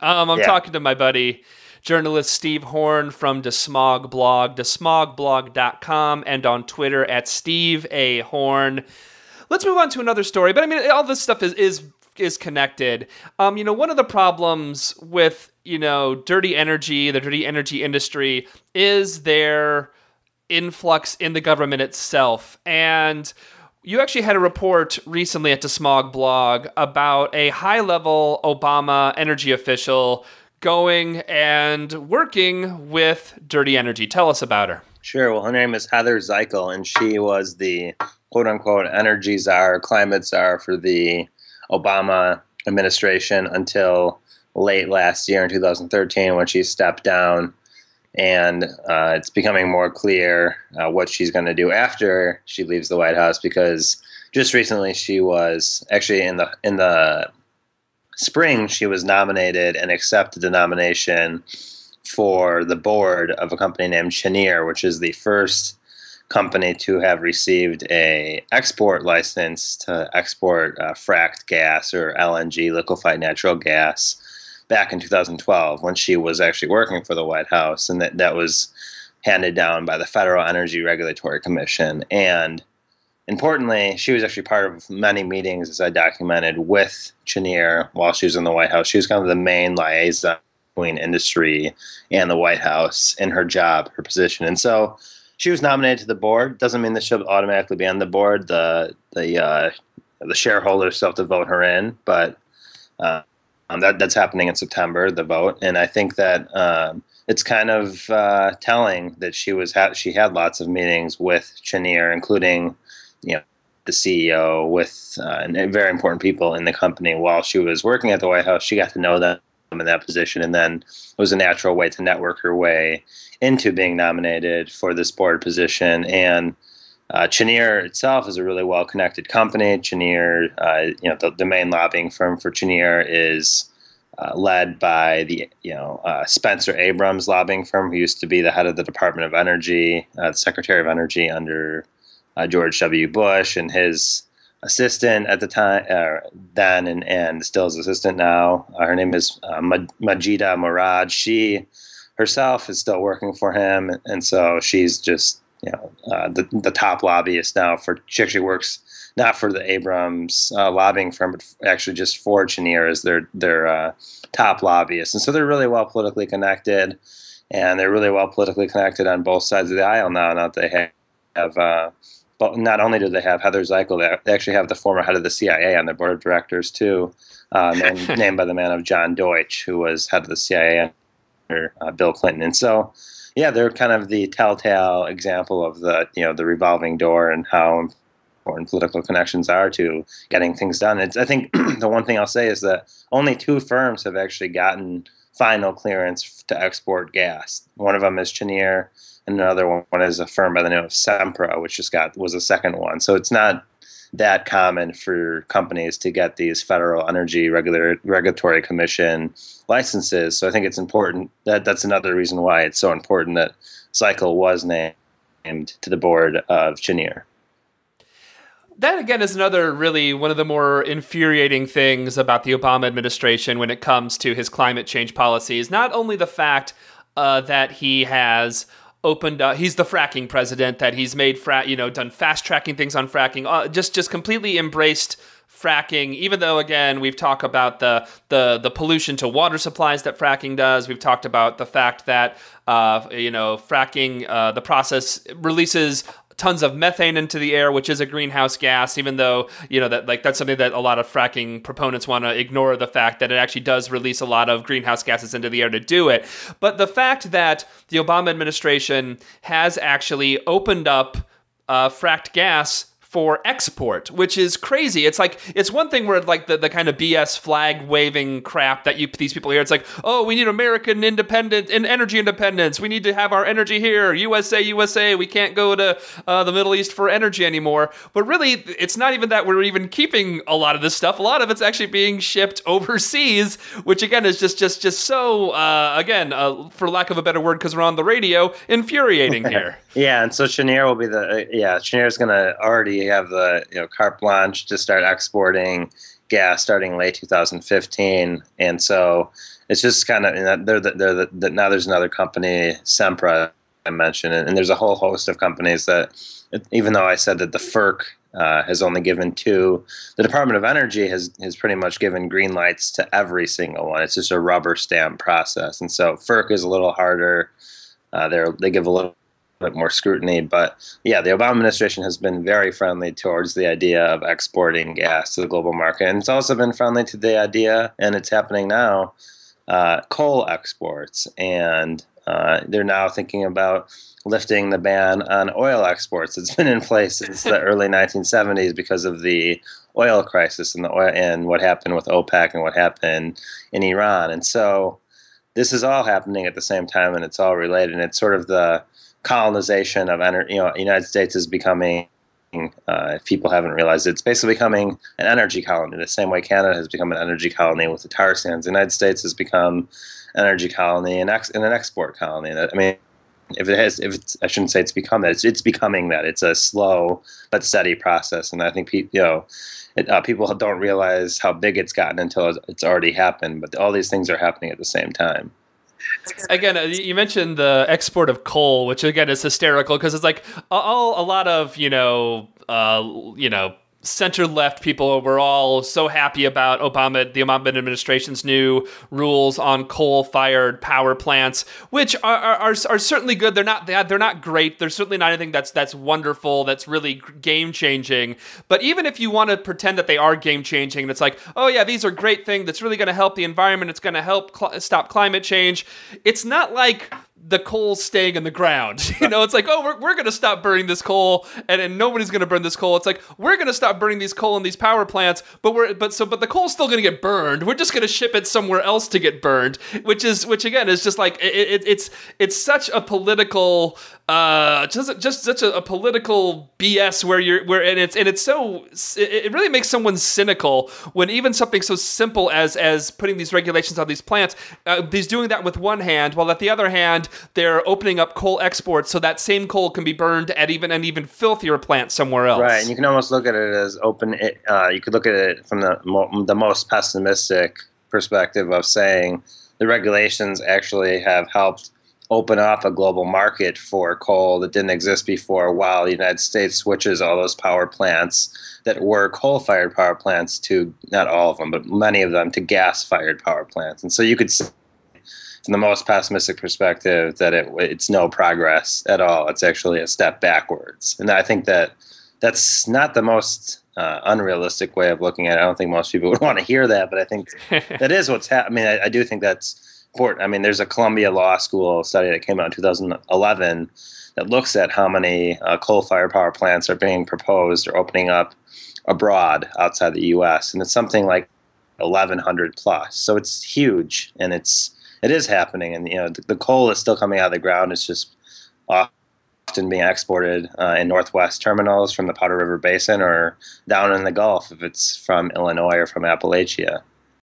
I'm talking to my buddy, journalist Steve Horn from DeSmog Blog, desmogblog.com, and on Twitter at Steve A. Horn. Let's move on to another story. But I mean, all this stuff is connected. One of the problems with, dirty energy, the dirty energy industry, is their influx in the government itself. And you actually had a report recently at DeSmog Blog about a high-level Obama energy official going and working with dirty energy. Tell us about her. Sure. Well, her name is Heather Zichal, and she was the quote-unquote energy czar, climate czar for the Obama administration until late last year in 2013 when she stepped down. And it's becoming more clear what she's going to do after she leaves the White House, because just recently she was actually in the spring, she was nominated and accepted the nomination for the board of a company named Cheniere, which is the first company to have received a export license to export fracked gas, or LNG, liquefied natural gas, back in 2012 when she was actually working for the White House. And that was handed down by the Federal Energy Regulatory Commission. And importantly, she was actually part of many meetings, as I documented, with Cheniere while she was in the White House. She was kind of the main liaison between industry and the White House in her job, her position. And so she was nominated to the board. Doesn't mean that she'll automatically be on the board. The shareholders still have to vote her in, but that's happening in September, the vote. And I think that it's kind of telling that she had lots of meetings with Cheniere, including the CEO, with very important people in the company while she was working at the White House. She got to know them in that position, and then it was a natural way to network her way into being nominated for this board position. And Cheniere itself is a really well-connected company. Cheniere, the main lobbying firm for Cheniere is led by the Spencer Abrams lobbying firm, who used to be the head of the Department of Energy, the Secretary of Energy under George W. Bush, and his assistant at the time, then and still his assistant now. Her name is Majida Murad. She herself is still working for him, and so she's just the top lobbyist now. She actually works not for the Abrams lobbying firm, but actually just for Cheniere as their top lobbyist. And so they're really well politically connected, and they're really well politically connected on both sides of the aisle now. Now that they have, but not only do they have Heather Zichal, they actually have the former head of the CIA on their board of directors too, named by the man of John Deutsch, who was head of the CIA under Bill Clinton. And so, yeah, they're kind of the telltale example of the revolving door and how important political connections are to getting things done. I think the one thing I'll say is that only two firms have actually gotten final clearance to export gas. One of them is Cheniere, and another one is a firm by the name of Sempra, which was a second one. So it's not that common for companies to get these Federal Energy Regulatory Commission licenses. So I think it's important that's another reason why it's so important that Zichal was named to the board of Cheniere. That, again, is another really one of the more infuriating things about the Obama administration when it comes to his climate change policies. Not only the fact that he has opened up, he's the fracking president, that he's made done fast tracking things on fracking, just completely embraced fracking, even though, again, we've talked about the pollution to water supplies that fracking does. We've talked about the fact that fracking, the process releases tons of methane into the air, which is a greenhouse gas, even though, that's something that a lot of fracking proponents want to ignore, the fact that it actually does release a lot of greenhouse gases into the air to do it. But the fact that the Obama administration has actually opened up fracked gas for export, which is crazy. It's like, it's one thing where like the kind of BS flag waving crap that these people hear. It's like, oh, we need American independence and energy independence. We need to have our energy here. USA, USA. We can't go to the Middle East for energy anymore. But really, it's not even that we're even keeping a lot of this stuff. A lot of it's actually being shipped overseas, which again is just so, for lack of a better word, because we're on the radio, infuriating here. Yeah, and so Cheniere will be Cheniere's going to already have the carte blanche to start exporting gas starting late 2015, and so it's just kind of now there's another company, Sempra, I mentioned, and there's a whole host of companies that, even though I said that the FERC has only given two, the Department of Energy has pretty much given green lights to every single one. It's just a rubber stamp process, and so FERC is a little harder. They give a little bit more scrutiny, but yeah, the Obama administration has been very friendly towards the idea of exporting gas to the global market, and it's also been friendly to the idea, and it's happening now, coal exports, and they're now thinking about lifting the ban on oil exports. It's been in place since the early 1970s because of the oil crisis and what happened with OPEC and what happened in Iran, and so this is all happening at the same time, and it's all related, and it's sort of the colonization of energy. United States is becoming, if people haven't realized it, it's basically becoming an energy colony, the same way Canada has become an energy colony with the tar sands. The United States has become an energy colony and an export colony. I mean, I shouldn't say it's become that. It's becoming that. It's a slow but steady process, and I think people don't realize how big it's gotten until it's already happened. But all these things are happening at the same time. Again, you mentioned the export of coal, which again is hysterical because it's like a lot of center-left people were all so happy about the Obama administration's new rules on coal-fired power plants, which are certainly good. They're not great. There's certainly not anything that's wonderful, that's really game-changing. But even if you want to pretend that they are game-changing, and it's like, oh yeah, these are great things that's really going to help the environment, it's going to help stop climate change, it's not like the coal's staying in the ground. It's like, oh, we're going to stop burning this coal, and nobody's going to burn this coal. It's like, we're going to stop burning these coal in these power plants, but the coal's still going to get burned. We're just going to ship it somewhere else to get burned, which again is just like it's such a political just such a political BS it really makes someone cynical when even something so simple as putting these regulations on these plants, he's doing that with one hand, while at the other hand they're opening up coal exports so that same coal can be burned at an even filthier plant somewhere else. Right, and you can almost look at it as you could look at it from the most pessimistic perspective of saying the regulations actually have helped open up a global market for coal that didn't exist before, while the United States switches all those power plants that were coal-fired power plants to, not all of them, but many of them, to gas-fired power plants. And so you could say, from the most pessimistic perspective, that it's no progress at all. It's actually a step backwards. And I think that's not the most unrealistic way of looking at it. I don't think most people would want to hear that, but I think that is what's happening. I mean, I do think that's important. I mean, there's a Columbia Law School study that came out in 2011 that looks at how many coal-fired power plants are being proposed or opening up abroad outside the U.S., and it's something like 1,100 plus. So it's huge, and it is happening. And the coal is still coming out of the ground. It's just often being exported in Northwest terminals from the Powder River Basin or down in the Gulf if it's from Illinois or from Appalachia.